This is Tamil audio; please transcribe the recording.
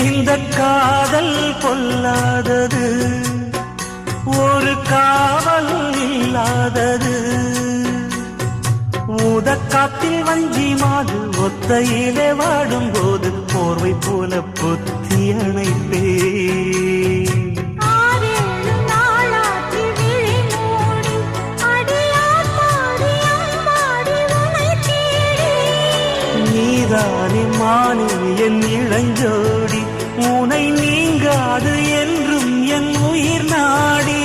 இந்த காதல் பொல்லாதது, ஒரு காவல் இல்லாதது. ஊதக்காத்தில் வஞ்சி மாது ஒத்தையிலே வாடும் போது போர்வை போல பொத்தி அணைப்பே. நீதானே மானே என் இளஞ்சோடி, உனை நீங்காது என்றும் என் உயிர் நாடி.